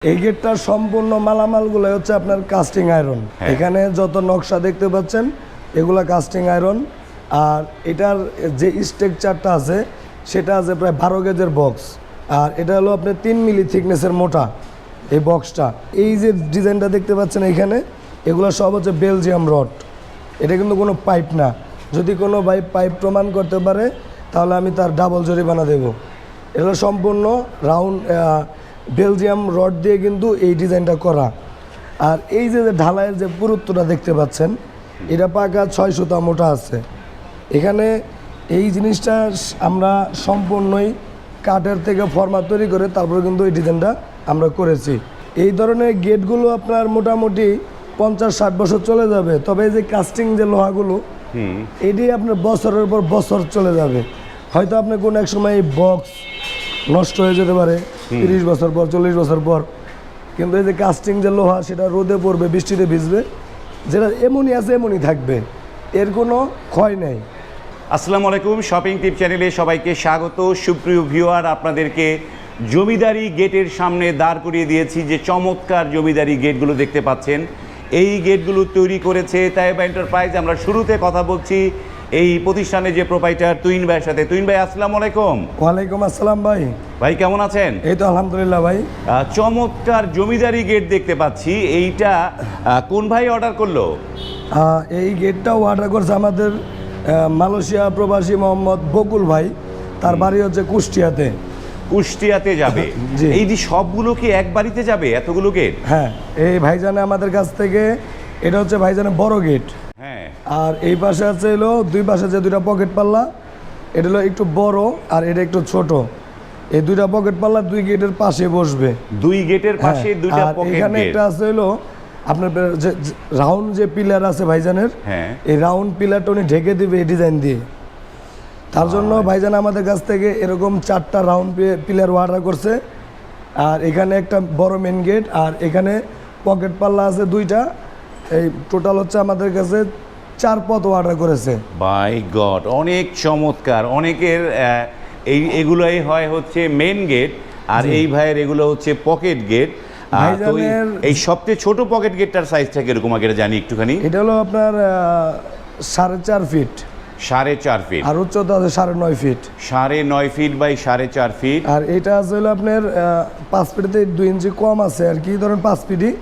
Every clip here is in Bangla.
এই গেটটার সম্পূর্ণ মালামালগুলো হচ্ছে আপনার কাস্টিং আয়রন। এখানে যত নকশা দেখতে পাচ্ছেন এগুলা কাস্টিং আয়রন। আর এটার যে স্ট্রাকচারটা আছে সেটা আছে প্রায় 12 গেজের বক্স। আর এটা হলো আপনার 3 মিলি থিকনেসের মোটা এই বক্সটা। এই যে ডিজাইনটা দেখতে পাচ্ছেন এখানে, এগুলো সব হচ্ছে বেলজিয়াম রড। এটা কিন্তু কোনো পাইপ না। যদি কোনো ভাই পাইপ প্রমাণ করতে পারে তাহলে আমি তার ডাবল জরিমানা দেব। এটা সম্পূর্ণ রাউন্ড বেলজিয়াম রড দিয়ে কিন্তু এই ডিজাইনটা করা। আর এই যে ঢালাইয়ের যে পুরুত্বটা দেখতে পাচ্ছেন, এটা পাকা 6 সুতা মোটা আছে। এখানে এই জিনিসটা আমরা সম্পূর্ণই কাঠের থেকে ফর্মা তৈরি করে তারপরে কিন্তু এই ডিজাইনটা আমরা করেছি। এই ধরনের গেটগুলো আপনার মোটামুটি 50-60 বছর চলে যাবে। তবে এই যে কাস্টিং যে লোহাগুলো, এটি আপনার বছরের পর বছর চলে যাবে। হয়তো আপনি কোনো এক সময় এই বক্স নষ্ট হয়ে যেতে পারে 30 বছর পর, 40 বছর পর, কিন্তু এই যে কাস্টিং যে লোহা সেটা রোদে পড়বে, বৃষ্টিতে ভিজবে, যেটা এমনই আছে এমনই থাকবে, এর কোনো ক্ষয় নেই। আসসালামু আলাইকুম, শপিং টিপ চ্যানেলে সবাইকে স্বাগত। সুপ্রিয় ভিউয়ার, আপনাদেরকে জমিদারি গেটের সামনে দাঁড় করিয়ে দিয়েছি। যে চমৎকার জমিদারি গেটগুলো দেখতে পাচ্ছেন, এই গেটগুলো তৈরি করেছে তাইবা এন্টারপ্রাইজ। আমরা শুরুতে কথা বলছি এই প্রতিষ্ঠানের যে প্রোপাইটার তুহিন ভাইয়ের সাথে। তুহিন ভাই, আসসালামু আলাইকুম। ওয়ালাইকুম আসসালাম ভাই। ভাই কেমন আছেন? এই তো আলহামদুলিল্লাহ ভাই। চমৎকার জমিদারি গেট দেখতে পাচ্ছি। এইটা কোন ভাই অর্ডার করলো? এই গেটটাও অর্ডার করছে আমাদের মালয়েশিয়া প্রবাসী মোহাম্মদ বকুল ভাই। তার বাড়ি হচ্ছে কুষ্টিয়াতে। কুষ্টিয়াতে যাবে? এই যে সবগুলো কি এক বাড়িতে যাবে এতগুলো গেট? হ্যাঁ, এই ভাইজানে আমাদের কাছ থেকে, এটা হচ্ছে ভাইজানের বড় গেট। হ্যাঁ। আর এই পাশে আছে হলো দুই পাশে যে দুইটা পকেট পাল্লা, এটা হলো একটু বড় আর এটা একটু ছোট। এই দুইটা পকেট পাল্লা দুই গেটের পাশে বসবে। দুই গেটের পাশে দুইটা পকেট এখানে গেট। একটা আছে হলো আপনার যে রাউন্ড যে পিলার আছে ভাইজানের, হ্যাঁ, এই রাউন্ড পিলারটা উনি ঢেকে দিবে এই ডিজাইন দিয়ে। তার জন্য ভাইজান আমাদের কাছ থেকে এরকম 4টা রাউন্ড পিলার অর্ডার করছে। আর এখানে একটা বড় মেন গেট, আর এখানে পকেট পাল্লা আছে 2টা। এই টোটাল হচ্ছে আমাদের কাছে 4 পথ অর্ডার করেছে। বাই গড, অনেক চমৎকার। অনেকের এগুলোই হয় হচ্ছে মেন গেট, আর এই ভাইয়ের এগুলো হচ্ছে পকেট গেট। এই সবচেয়ে ছোট পকেট গেটটার সাইজটা কিরকম আগে জানি একটুখানি? এটা হলো আপনার 4.5 ফিট। 4.5 ফিট। আর উচ্চতা আছে 9.5 ফিট। 9.5 feet by 4.5 feet. আর এটা আছে হলো আপনার 5 ফিটতে 2 ইঞ্চি কম আছে আর কি, ধরেন 5 ফিটই।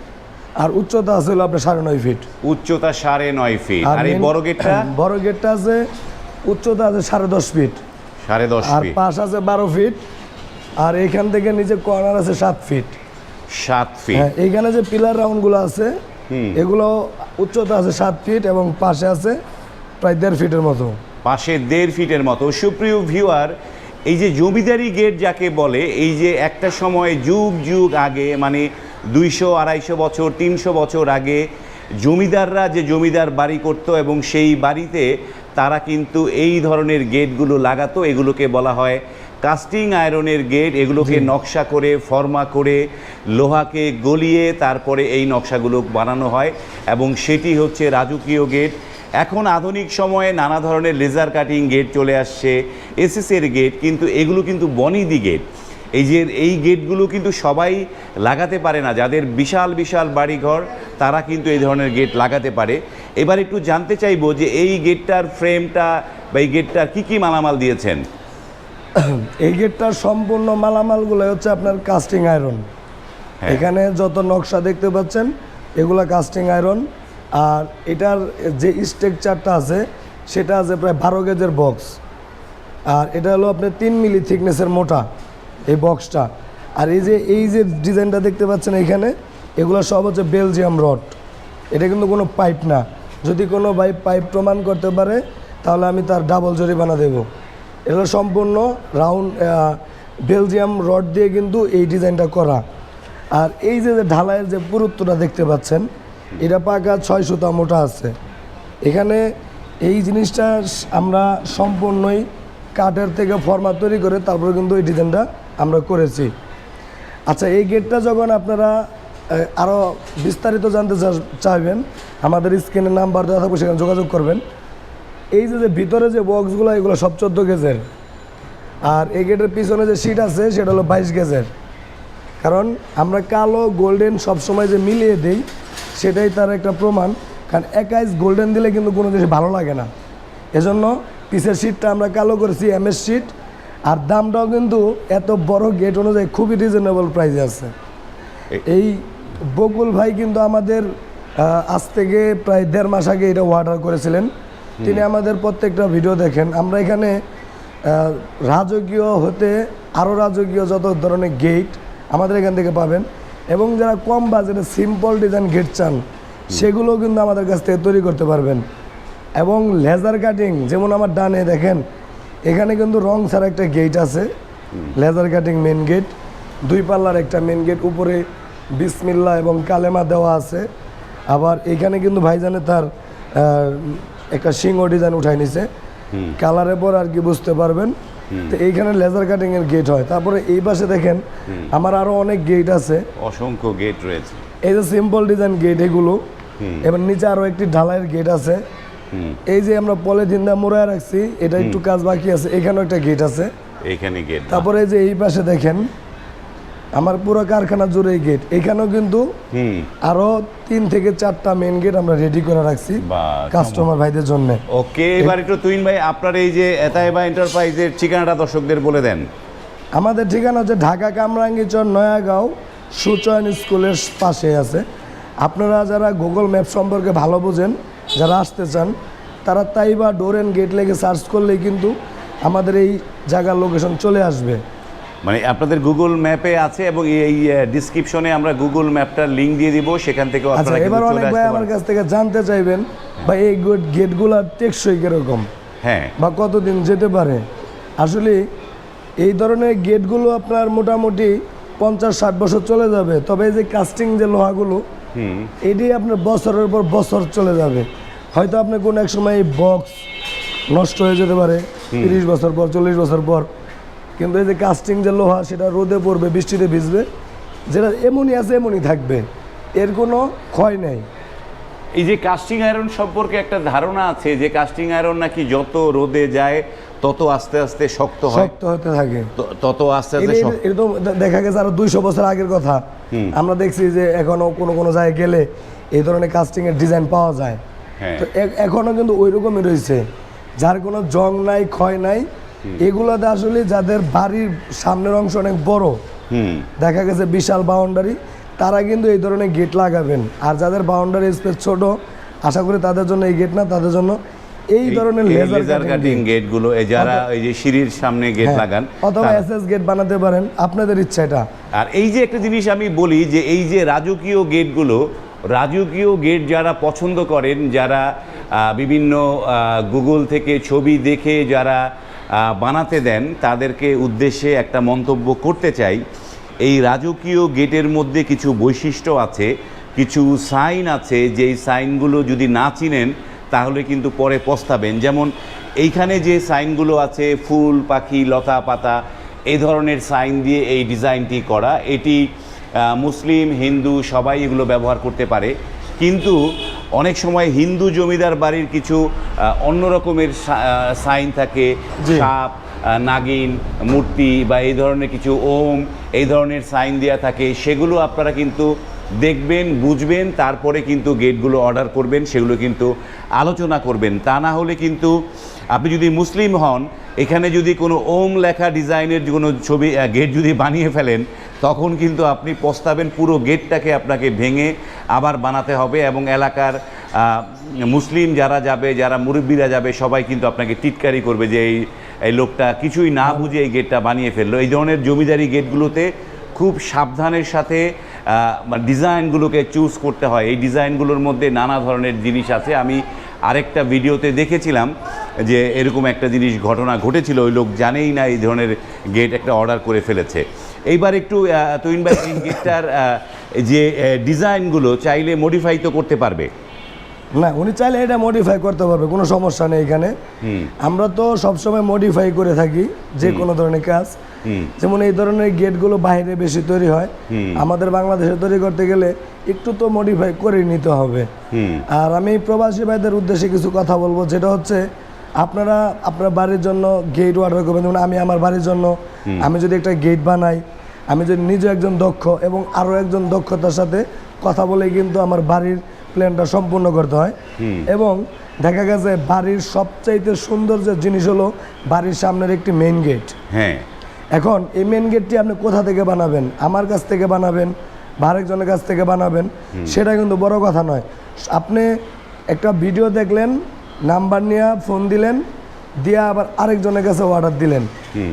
আর উচ্চতা আছে হলো আপনার 9.5 ফিট। উচ্চতা 9.5 ফিট। আর এই বড় গেটটা? বড় গেটটা আছে উচ্চতা আছে 10.5 ফিট। 10.5 আর ফিট। পাশ আছে 12 ফিট। আর এখান থেকে নিচে কর্নার আছে 7 ফিট। 7 ফিট। হ্যাঁ, এইখানে যে পিলার রাউন্ডগুলো আছে এগুলো উচ্চতা আছে 7 ফিট এবং পাশে আছে প্রায় 1.5 ফিটের মতো। পাশে 1.5 ফিটের মতো। সুপ্রিয় ভিউয়ার, এই যে জমিদারি গেট যাকে বলে, এই যে একটা সময় যুগ যুগ আগে, মানে 200-250 বছর 300 বছর আগে জমিদাররা যে জমিদার বাড়ি করতো এবং সেই বাড়িতে তারা কিন্তু এই ধরনের গেটগুলো লাগাতো। এগুলোকে বলা হয় কাস্টিং আয়রনের গেট। এগুলোকে নকশা করে ফর্মা করে লোহাকে গলিয়ে তারপরে এই নকশাগুলো বানানো হয় এবং সেটি হচ্ছে রাজকীয় গেট। এখন আধুনিক সময়ে নানা ধরনের লেজার কাটিং গেট চলে আসছে, এসএসের গেট, কিন্তু এগুলো কিন্তু বনিদি গেট। এই গেটগুলো কিন্তু সবাই লাগাতে পারে না। যাদের বিশাল বিশাল বাড়িঘর তারা কিন্তু এই ধরনের গেট লাগাতে পারে। এবার একটু জানতে চাইবো যে এই গেটটার ফ্রেমটা বা এই গেটটার কী কী মালামাল দিয়েছেন? এই গেটটার সম্পূর্ণ মালামালগুলো হচ্ছে আপনার কাস্টিং আয়রন। এখানে যত নকশা দেখতে পাচ্ছেন এগুলা কাস্টিং আয়রন। আর এটার যে স্ট্রাকচারটা আছে সেটা আছে প্রায় 12 গেজের বক্স। আর এটা হলো আপনার 3 মিলি থিকনেসের মোটা এই বক্সটা। আর এই যে ডিজাইনটা দেখতে পাচ্ছেন এখানে, এগুলো সব হচ্ছে বেলজিয়াম রড। এটা কিন্তু কোনো পাইপ না। যদি কোনো ভাই পাইপ প্রমাণ করতে পারে তাহলে আমি তার ডাবল জরিমানা দেব। এটা সম্পূর্ণ রাউন্ড বেলজিয়াম রড দিয়ে কিন্তু এই ডিজাইনটা করা। আর এই যে ঢালাইয়ের যে পুরুত্বটা দেখতে পাচ্ছেন, এটা পাকা 6 সুতা মোটা আছে। এখানে এই জিনিসটা আমরা সম্পূর্ণই কাঠের থেকে ফর্মা তৈরি করে তারপরে কিন্তু এই ডিজাইনটা আমরা করেছি। আচ্ছা, এই গেটটা যখন আপনারা আরও বিস্তারিত জানতে চাইবেন, আমাদের স্ক্রিনে নাম্বার দেওয়া থাকবে, সেখানে যোগাযোগ করবেন। এই যে ভিতরে যে বক্সগুলো, এগুলো সব 14 গেজের। আর এই গেটের পিছনে যে সিট আছে সেটা হলো 22 গেজের। কারণ আমরা কালো গোল্ডেন সবসময় যে মিলিয়ে দেই সেটাই তার একটা প্রমাণ। কারণ একাইজ গোল্ডেন দিলে কিন্তু কোনো কিছু ভালো লাগে না, এজন্য পিসের শীটটা আমরা কালো করেছি MS শীট। আর দামটাও কিন্তু এত বড় গেট অনুযায়ী খুবই রিজনেবল প্রাইসে আছে। এই বকুল ভাই কিন্তু আমাদের আজ থেকে প্রায় 1.5 মাস আগে এটা অর্ডার করেছিলেন। তিনি আমাদের প্রত্যেকটা ভিডিও দেখেন। আমরা এখানে রাজকীয় হতে আরও রাজকীয় যত ধরনের গেট আমাদের এখান থেকে পাবেন, এবং যারা কম বাজেটে সিম্পল ডিজাইন গেট চান সেগুলো কিন্তু আমাদের কাছ থেকে তৈরি করতে পারবেন। এবং লেজার কাটিং, যেমন আমার ডানে দেখেন এখানে কিন্তু রং ছাড়া একটা গেট আছে, লেজার কাটিং মেন গেট, 2 পাল্লার একটা মেন গেট, উপরে বিসমিল্লাহ এবং কালেমা দেওয়া আছে। আবার এখানে কিন্তু ভাইজানে তার একটা সিংহ ডিজাইন উঠাই নিছে, কালারের পর আর কি বুঝতে পারবেন। তো এইখানে লেজার কাটিং এর গেট হয়। তারপরে এই পাশে দেখেন আমার আরো অনেক গেট আছে, অসংখ্য গেট রয়েছে। এই যে সিম্পল ডিজাইন গেট এগুলো, এবার নিচে আরো একটি ঢালাইয়ের গেট আছে। এই যে আমরা পলিথিন দিয়ে মোড়ায় রাখছি, এটা একটু কাজ বাকি আছে, এখানেও একটা গেট আছে, এখানে গেট। তারপরে এই যে এই পাশে দেখেন আমার পুরো কারখানা জুড়ে গেট, এখানেও কিন্তু আরো 3 থেকে 4টা মেন গেট আমরা রেডি করে রাখছি কাস্টমার ভাইদের জন্য। ওকে, এবার একটু তুহিন ভাই আপনার এই যে এতাইবা এন্টারপ্রাইজের ঠিকানাটা দর্শকদের বলে দেন। আমাদের ঠিকানা হচ্ছে ঢাকা কামরাঙ্গীচর নয়াগাঁও সুচয়ন স্কুলের পাশে আছে। আপনারা যারা গুগল ম্যাপ সম্পর্কে ভালো বোঝেন, যারা আসতে চান, তারা তাইবা ডোর অ্যান্ড গেট লেগে সার্চ করলেই কিন্তু আমাদের এই জায়গার লোকেশন চলে আসবে। মানে আপনাদের গুগল ম্যাপে আছে, এবং এই ডেসক্রিপশনে আমরা গুগল ম্যাপটার লিংক দিয়ে দিব, সেখান থেকে আচ্ছা, আপনারা এবার কিন্তু অনেক চলে ভাই আসতে আমার পারেন। কাছ থেকে জানতে চাইবেন ভাই এই গেটগুলোর টেকসই কিরকম, হ্যাঁ, বা কতদিন যেতে পারে। আসলে এই ধরনের গেটগুলো আপনার মোটামুটি 50-60 বছর চলে যাবে, তবে এই যে কাস্টিং যে লোহাগুলো এটি আপনার বছরের পর বছর চলে যাবে। হয়তো আপনার কোনো এক সময় বক্স নষ্ট হয়ে যেতে পারে 30 বছর পর, 40 বছর পর, কিন্তু এই যে কাস্টিং যে লোহা সেটা রোদে পড়বে, বৃষ্টিতে ভিজবে, যেটা এমনই আছে এমনই থাকবে, এর কোনো ক্ষয় নেই। এই যে কাস্টিং আয়রন সম্পর্কে একটা ধারণা আছে যে কাস্টিং আয়রন নাকি যত রোদে যায় তত আস্তে আস্তে শক্ত হয়, শক্ত হতে থাকে, তত আস্তে আস্তে এটা তো দেখা গেছে আরো 200 বছর আগের কথা। আমরা দেখছি যে এখনো কোনো কোনো জায়গায় গেলে এই ধরনের কাস্টিং এর ডিজাইন পাওয়া যায়। তো এখনো কিন্তু ওই রকমই রয়েছে, যার কোনো জং নাই, ক্ষয় নাই। এগুলোতে আসলে যাদের বাড়ির সামনের অংশ অনেক বড়, দেখা গেছে বিশাল বাউন্ডারি, তারা কিন্তু এই ধরনের গেট লাগাবেন। আর যাদের বাউন্ডারি স্পেস ছোট, আশা করি তাদের জন্য এই গেট না, তাদের জন্য এই ধরনের লেজার কাটিং গেটগুলো, যারা এই যে সিঁড়ির সামনে গেট লাগান, অথবা SS গেট বানাতে পারেন, আপনাদের ইচ্ছা এটা। আর এই যে একটা জিনিস আমি বলি যে এই যে রাজকীয় গেটগুলো, রাজকীয় গেট যারা পছন্দ করেন, যারা বিভিন্ন গুগল থেকে ছবি দেখে যারা বানাতে দেন, তাদেরকে উদ্দেশ্যে একটা মন্তব্য করতে চাই। এই রাজকীয় গেটের মধ্যে কিছু বৈশিষ্ট্য আছে, কিছু সাইন আছে, যেই সাইনগুলো যদি না চিনেন তাহলে কিন্তু পরে পস্তাবেন। যেমন এইখানে যে সাইনগুলো আছে, ফুল, পাখি, লতা পাতা, এই ধরনের সাইন দিয়ে এই ডিজাইনটি করা। এটি মুসলিম, হিন্দু সবাই এগুলো ব্যবহার করতে পারে, কিন্তু অনেক সময় হিন্দু জমিদার বাড়ির কিছু অন্য রকমের সাইন থাকে, সাপ, নাগিন, মূর্তি বা এই ধরনের কিছু ওম, এই ধরনের সাইন দেওয়া থাকে। সেগুলো আপনারা কিন্তু দেখবেন, বুঝবেন, তারপরে কিন্তু গেটগুলো অর্ডার করবেন, সেগুলো কিন্তু আলোচনা করবেন। তা না হলে কিন্তু আপনি যদি মুসলিম হন, এখানে যদি কোনো ওম লেখা ডিজাইনের কোনো ছবি গেট যদি বানিয়ে ফেলেন, তখন কিন্তু আপনি পস্তাবেন। পুরো গেটটাকে আপনাকে ভেঙে আবার বানাতে হবে, এবং এলাকার মুসলিম যারা যাবে, যারা মুরব্বীরা যাবে, সবাই কিন্তু আপনাকে টিটকারি করবে যে এই লোকটা কিছুই না বুঝে এই গেটটা বানিয়ে ফেললো। এই ধরনের জমিদারি গেটগুলোতে খুব সাবধানের সাথে ডিজাইনগুলোকে চুজ করতে হয়। এই ডিজাইনগুলোর মধ্যে নানা ধরনের জিনিস আছে। আমি আরেকটা ভিডিওতে দেখেছিলাম যে এরকম একটা জিনিস ঘটনা ঘটেছিল, ওই লোক জানেই না এই ধরনের গেট একটা অর্ডার করে ফেলেছে। এইবার একটু তুহিন ভাই, এই গেটটার যে ডিজাইনগুলো চাইলে মডিফাই তো করতে পারবে না? উনি চাইলে এটা মডিফাই করতে পারবে, কোনো সমস্যা নেই এখানে। আমরা তো সবসময় মডিফাই করে থাকি যে কোনো ধরনের কাজ। যেমন এই ধরনের গেটগুলো বাইরে বেশি তৈরি হয়, আমাদের বাংলাদেশে তৈরি করতে গেলে একটু তো মডিফাই করে নিতে হবে। আর আমি প্রবাসী ভাইদের উদ্দেশ্যে কিছু কথা বলবো, যেটা হচ্ছে আপনারা আপনার বাড়ির জন্য গেট অর্ডার করবেন। যেমন আমি আমার বাড়ির জন্য আমি যদি একটা গেট বানাই, আমি যদি নিজে একজন দক্ষ এবং আরও একজন দক্ষতার সাথে কথা বলে কিন্তু আমার বাড়ির প্ল্যানটা সম্পূর্ণ করতে হয়। এবং দেখা গেছে বাড়ির সবচাইতে সুন্দর যে জিনিস হলো বাড়ির সামনের একটি মেইন গেট। হ্যাঁ, এখন এই মেইন গেটটি আপনি কোথা থেকে বানাবেন, আমার কাছ থেকে বানাবেন বা আরেকজনের কাছ থেকে বানাবেন, সেটা কিন্তু বড় কথা নয়। আপনি একটা ভিডিও দেখলেন, নাম্বার নিয়ে ফোন দিলেন, দিয়ে আবার আরেকজনের কাছে অর্ডার দিলেন,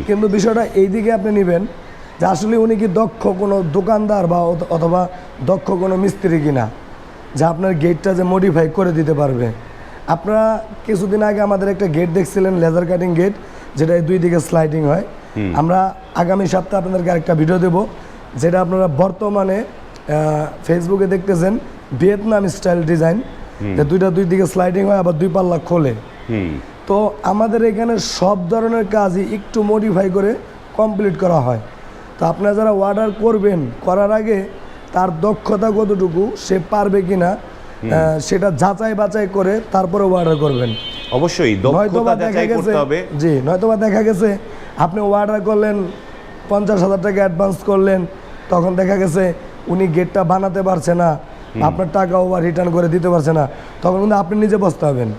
কিন্তু বিষয়টা এই দিকে আপনি নেবেন যে আসলে উনি কি দক্ষ কোনো দোকানদার বা অথবা দক্ষ কোনো মিস্ত্রি কিনা, যা আপনার গেটটা যে মডিফাই করে দিতে পারবে। আপনারা কিছুদিন আগে আমাদের একটা গেট দেখছিলেন, লেজার কাটিং গেট, যেটা দুই দিকে স্লাইডিং হয়। আমরা আগামী সপ্তাহে আপনাদেরকে আরেকটা ভিডিও দেব, যেটা আপনারা বর্তমানে ফেসবুকে দেখতেছেন, ভিয়েতনাম স্টাইল ডিজাইন, যে দুই দিকে স্লাইডিং হয়, আবার 2 পাল্লা খোলে। তো আমাদের এখানে সব ধরনের কাজই একটু মডিফাই করে কমপ্লিট করা হয়। তো আপনারা যারা অর্ডার করবেন, করার আগে তার দক্ষতা কতটুকু, সে পারবে কিনা সেটা যাচাই বাছাই করে তারপরে অর্ডার করবেন। অবশ্যই দক্ষতা যাচাই করতে হবে। জি, নয়তোবা দেখা গেছে আপনি অর্ডার করলেন, 50,000 টাকা অ্যাডভান্স করলেন, তখন দেখা গেছে উনি গেটটা বানাতে পারছে না, আপনার টাকা ওভার রিটার্ন করে দিতে পারছে না, তখন কিন্তু আপনি নিজে বসতে হবেন।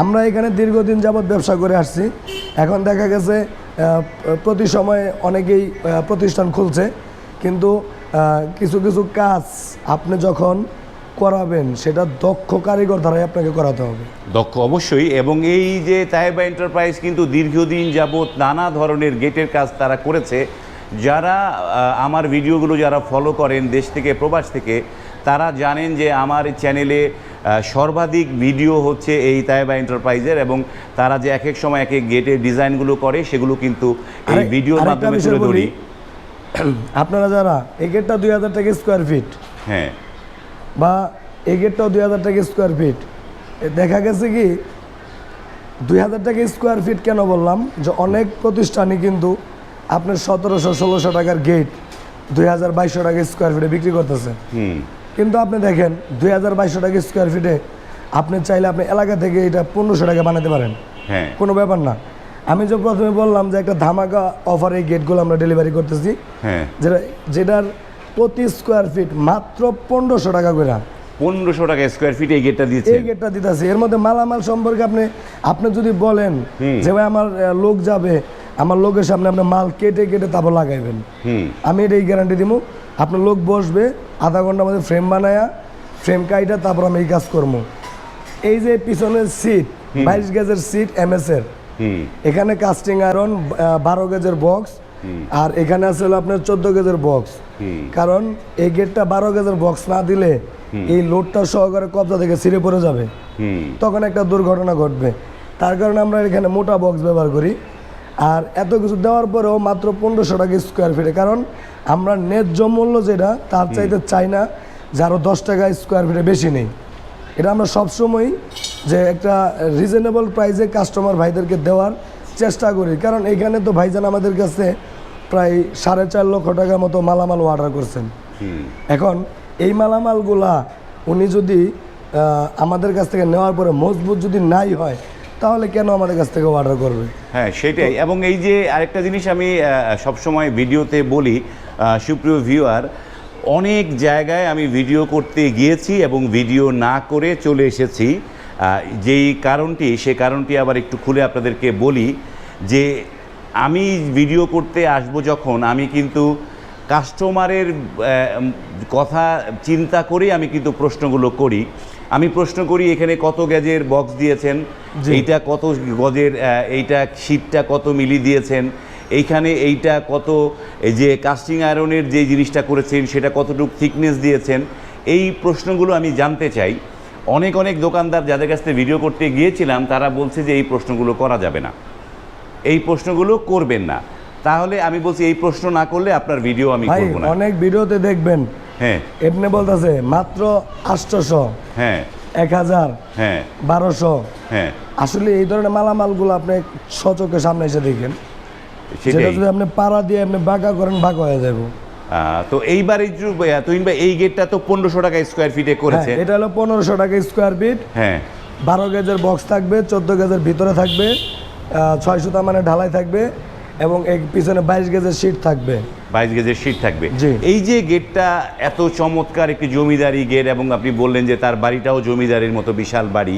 আমরা এখানে দীর্ঘদিন যাবৎ ব্যবসা করে আসছি। এখন দেখা গেছে প্রতি সময়ে অনেকেই প্রতিষ্ঠান খুলছে, কিন্তু কিছু কিছু কাজ আপনি যখন করাবেন সেটা দক্ষ কারিগর দ্বারাই আপনাকে করাতে হবে। দক্ষ অবশ্যই। এবং এই যে তাইবা এন্টারপ্রাইজ কিন্তু দীর্ঘদিন যাবৎ নানা ধরনের গেটের কাজ তারা করেছে। যারা আমার ভিডিওগুলো যারা ফলো করেন দেশ থেকে প্রবাস থেকে, তারা জানেন যে আমার চ্যানেলে সর্বাধিক ভিডিও হচ্ছে এই তাইবা এন্টারপ্রাইজের, এবং তারা যে এক এক সময় এক এক গেটের ডিজাইনগুলো করে সেগুলো কিন্তু এই ভিডিওর মাধ্যমে তুলে ধরি। আপনারা যারা এই গেটটা 2,000 টাকা স্কোয়ার ফিট, হ্যাঁ, বা এই গেটটাও 2,000 টাকা স্কোয়ার ফিট, দেখা গেছে কি 2,000 টাকা স্কোয়ার ফিট কেন বললাম, যে অনেক প্রতিষ্ঠানই কিন্তু আপনার 1,700-1,600 টাকার গেট 2,000-2,200 টাকা স্কোয়ার ফিটে বিক্রি করতেছে। কিন্তু আপনি দেখেন 2,000-2,200 টাকা স্কোয়ার ফিটে আপনি চাইলে আপনি এলাকা থেকে এটা 1,500 টাকা বানাতে পারেন, হ্যাঁ, কোনো ব্যাপার না। আমি যে প্রথমে বললাম যে একটা ধামাকা অফার এই গেটগুলো আমরা ডেলিভারি করতেছি, হ্যাঁ, যেটার প্রতি স্কোয়ার ফিট মাত্র 1,500 টাকা করে। 1,500 টাকা স্কোয়ার ফিট এই গেটটা দিয়েছে। এই গেটটা দিতেছে। এর মধ্যে মালামাল সম্পর্কে আপনি যদি বলেন যে ভাই আমার লোক যাবে, আমার লোকের সামনে আপনি মাল কেটে কেটে তারপর লাগাইবেন, আমি এটাই গ্যারান্টি দিব। আপনার লোক বসবে, আধা ঘন্টার মধ্যে ফ্রেম বানায়া, ফ্রেম কাইটা তারপর আমি এই কাজ করবো। এই যে পিছনের সিট 22 গেজের সিট MS এর, এখানে কাস্টিং আয়রন 12 গেজের বক্স, আর এখানে আছে হলো আপনার 14 গেজের বক্স। কারণ এই গেটটা 12 গেজের বক্স না দিলে এই লোডটা সহকারে কবজা থেকে ছিঁড়ে পড়ে যাবে, তখন একটা দুর্ঘটনা ঘটবে। তার কারণে আমরা এখানে মোটা বক্স ব্যবহার করি। আর এত কিছু দেওয়ার পরেও মাত্র 1,500 টাকা স্কোয়ার ফিটে, কারণ আমরা ন্যায্য মূল্য যেটা তার চাইতে চাই না যে আরও 10 টাকা স্কোয়ার ফিটে বেশি নেই। এটা আমরা সবসময় যে একটা রিজনেবল প্রাইসে কাস্টমার ভাইদেরকে দেওয়ার চেষ্টা করি। কারণ এখানে তো ভাইজান আমাদের কাছে প্রায় 4.5 লক্ষ টাকার মতো মালামাল অর্ডার করছেন। এখন এই মালামালগুলা উনি যদি আমাদের কাছ থেকে নেওয়ার পরে মজবুত যদি নাই হয়, তাহলে কেন আমাদের কাছ থেকে অর্ডার করবে? হ্যাঁ, সেটাই। এবং এই যে আরেকটা জিনিস আমি সবসময় ভিডিওতে বলি, সুপ্রিয় ভিউয়ার, অনেক জায়গায় আমি ভিডিও করতে গিয়েছি এবং ভিডিও না করে চলে এসেছি। যেই কারণটি, সে কারণটি আবার একটু খুলে আপনাদেরকে বলি, যে আমি ভিডিও করতে আসব যখন, আমি কিন্তু কাস্টমারের কথা চিন্তা করেই আমি কিন্তু প্রশ্নগুলো করি। আমি প্রশ্ন করি এখানে কত গেজের বক্স দিয়েছেন, এইটা কত গজের, এইটা শীটটা কত মিলি দিয়েছেন, এইখানে এইটা কত, এই যে কাস্টিং আয়রনের যে জিনিসটা করেছেন সেটা কতটুকু থিকনেস দিয়েছেন, এই প্রশ্নগুলো আমি জানতে চাই। অনেক দোকানদার যাদের কাছ থেকে ভিডিও করতে গিয়েছিলাম তারা বলছে যে এই প্রশ্নগুলো করা যাবে না, এই প্রশ্নগুলো করবেন না। তাহলে আমি বলছি এই প্রশ্ন না করলে আপনার ভিডিও আমি করব না। অনেক ভিডিওতে দেখবেন, হ্যাঁ, এমনি বলতেছে মাত্র 800, হ্যাঁ, 1000, হ্যাঁ, 1200। হ্যাঁ, আসলে এই ধরনের মালামালগুলো আপনি সচক্ষে সামনে এসে দেখেন, সেটা সেটাই। যদি আপনি পাড়া দিয়ে আপনি বাঁকা করেন, বাঁকা হয়ে যাবো। তো এইবার তুহিন ভাই, এই গেটটা তো 1,500 টাকা স্কোয়ার ফিটে করেছে। এটা হলো 1,500 টাকা স্কোয়ার ফিট। হ্যাঁ, 12 গেজের বক্স থাকবে, 14 গেজের ভিতরে থাকবে, 6 সুতা মানে ঢালাই থাকবে, এবং এই পিছনে 22 গেজের সিট থাকবে। 22 গেজের সিট থাকবে। জি। এই যে গেটটা এত চমৎকার একটি জমিদারি গেট, এবং আপনি বললেন যে তার বাড়িটাও জমিদারির মতো বিশাল বাড়ি,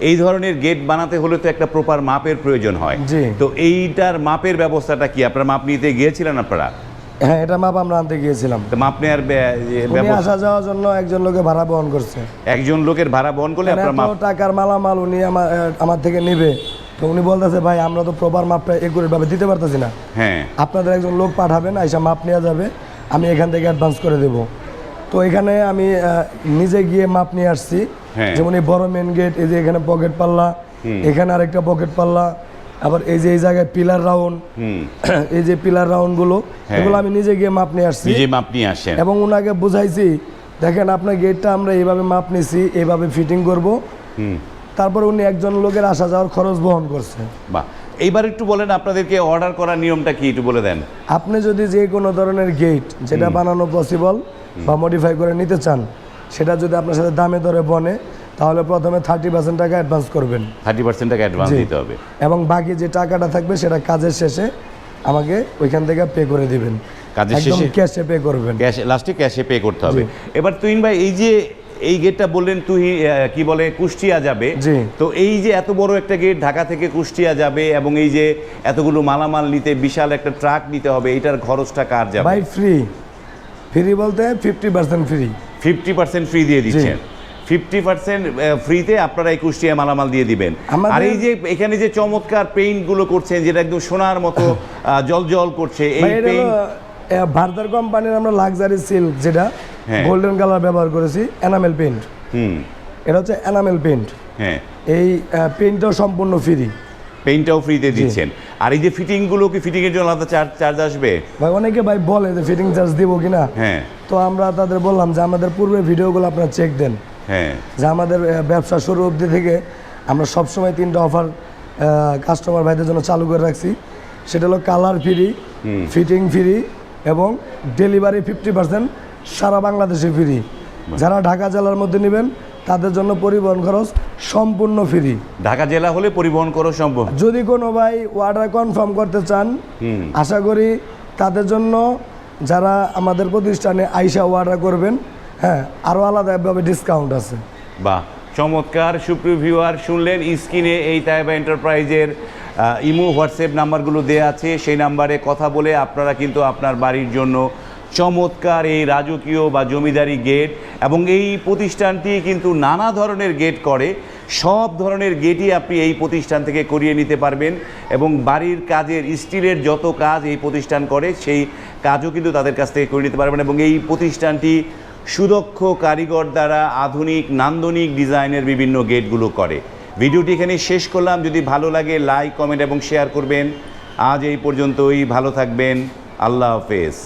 এই ধরনের গেট বানাতে হলে তো একটা প্রপার মাপের প্রয়োজন হয়। জি। তো এইটার মাপের ব্যবস্থাটা কি? আপনারা মাপ নিতে গিয়েছিলেন আপনারা? হ্যাঁ, এটা মাপ আমরা আনতে গিয়েছিলাম। তো মাপ নেওয়ার উনি আসা যাওয়ার জন্য একজন লোকের ভাড়া বহন করছে। একজন লোকের ভাড়া বহন করলে আপনারা মাপ? এত টাকার মালামাল উনি আমার থেকে নেবে, তো উনি বলতেছে ভাই আমরা তো প্রপার মাপটা একুরেটভাবে দিতে পারতেছি না, হ্যাঁ, আপনাদের আপনাদের একজন লোক পাঠাবেন, আইসা মাপ নেওয়া যাবে, আমি এখান থেকে অ্যাডভান্স করে দেব। তো এখানে আমি নিজে গিয়ে মাপ নিয়ে আসছি। হ্যাঁ। যেমন এই বড় মেন গেট, এই যে এখানে পকেট পাল্লা, এখানে আরেকটা পকেট পাল্লা, আবার এই যে এই জায়গায় পিলার রাউন্ড, এই যে পিলার রাউন্ডগুলো, এগুলো আমি নিজে গিয়ে মাপ নিয়ে আসছি, নিজে মাপ নিয়ে আসেন। এবং ওনাকে বুঝাইছি দেখেন আপনার গেটটা আমরা এইভাবে মাপ নিছি, এইভাবে ফিটিং করব। তারপর উনি একজন লোকের আসা যাওয়ার খরচ বহন করছে। বাহ, এইবার একটু বলেন আপনাদেরকে অর্ডার করার নিয়মটা কি একটু বলে দেন। আপনি যদি যে কোনো ধরনের গেট যেটা বানানো পসিবল বা মডিফাই করে নিতে চান, সেটা যদি আপনার সাথে দামে দরে বনে, তাহলে প্রথমে 30% টাকা অ্যাডভান্স করবেন। 30% টাকা অ্যাডভান্স দিতে হবে, এবং বাকি যে টাকাটা থাকবে সেটা কাজের শেষে আমাকে ওইখান থেকে পে করে দিবেন। কাজের একদম শেষে ক্যাশে পে করবেন, লাস্টে ক্যাশে পে করতে হবে। এবার তুহিন ভাই, এই যে এই গেটটা বললেন কি বলে কুষ্টিয়া যাবে, জি। তো এই যে এত বড় একটা গেট ঢাকা থেকে কুষ্টিয়া যাবে, এবং এই যে এতগুলো মালামাল নিতে বিশাল একটা ট্রাক নিতে হবে, এটার খরচটা কার যাবে? ভাই ফ্রি বলতে 50% ফ্রি। 50% ফ্রি দিয়ে দিচ্ছেন? 50% ফ্রিতে আপনারা এই কুষ্টিয়া মালামাল দিয়ে দিবেন। আর এই যে এখানে যে চমৎকার পেইন্ট গুলো করছেন, যেটা একদম সোনার মতো জল জল করছে, এই পেইন্ট ভারতের কোম্পানির আমরা লাক্সারি সিল্ক, যেটা গোল্ডেন কালার ব্যবহার করেছি, এনামেল পেইন্ট। এটা হচ্ছে এনামেল পেইন্ট। হ্যাঁ, এই পেইন্টটাও সম্পূর্ণ ফ্রি। পেইন্টটাও ফ্রিতে দিচ্ছেন। আর এই যে ফিটিং গুলো, কি ফিটিং এর জন্য আলাদা চার্জ আসবে? ভাই অনেকে ভাই বলে যে ফিটিং চার্জ দিব কিনা। হ্যাঁ, তো আমরা তাদের বললাম যে আমাদের পূর্বের ভিডিওগুলো আপনারা চেক দেন। হ্যাঁ, যে আমাদের ব্যবসা শুরু অবধি থেকে আমরা সবসময় 3টা অফার কাস্টমার ভাইদের জন্য চালু করে রাখছি। সেটা হলো কালার ফ্রি, ফিটিং ফ্রি, এবং ডেলিভারি 50% সারা বাংলাদেশে ফ্রি। যারা ঢাকা জেলার মধ্যে নেবেন তাদের জন্য পরিবহন খরচ সম্পূর্ণ ফ্রি। ঢাকা জেলা হলে পরিবহন খরচ সম্ভব। যদি কোনো ভাই অর্ডার কনফার্ম করতে চান, আশা করি তাদের জন্য যারা আমাদের প্রতিষ্ঠানে আইসা অর্ডার করবেন, হ্যাঁ, আরও আলাদাভাবে ডিসকাউন্ট আছে। বাহ, চমৎকার। সুপ্রিয় ভিউয়ার, শুনলেন স্ক্রিনে এই তাইবা এন্টারপ্রাইজের ইমো হোয়াটসঅ্যাপ নাম্বারগুলো দেওয়া আছে, সেই নাম্বারে কথা বলে আপনারা কিন্তু আপনার বাড়ির জন্য চমৎকার এই রাজকীয় বা জমিদারি গেট, এবং এই প্রতিষ্ঠানটি কিন্তু নানা ধরনের গেট করে, সব ধরনের গেটই আপনি এই প্রতিষ্ঠান থেকে করিয়ে নিতে পারবেন। এবং বাড়ির কাজের স্টিলের যত কাজ এই প্রতিষ্ঠান করে, সেই কাজও কিন্তু তাদের কাছ থেকে করে নিতে পারবেন। এবং এই প্রতিষ্ঠানটি সুদক্ষ কারিগর দ্বারা আধুনিক নান্দনিক ডিজাইনের বিভিন্ন গেটগুলো করে। ভিডিওটি এখানে শেষ করলাম। যদি ভালো লাগে লাইক, কমেন্ট এবং শেয়ার করবেন। আজ এই পর্যন্তই, ভালো থাকবেন, আল্লাহ হাফেজ।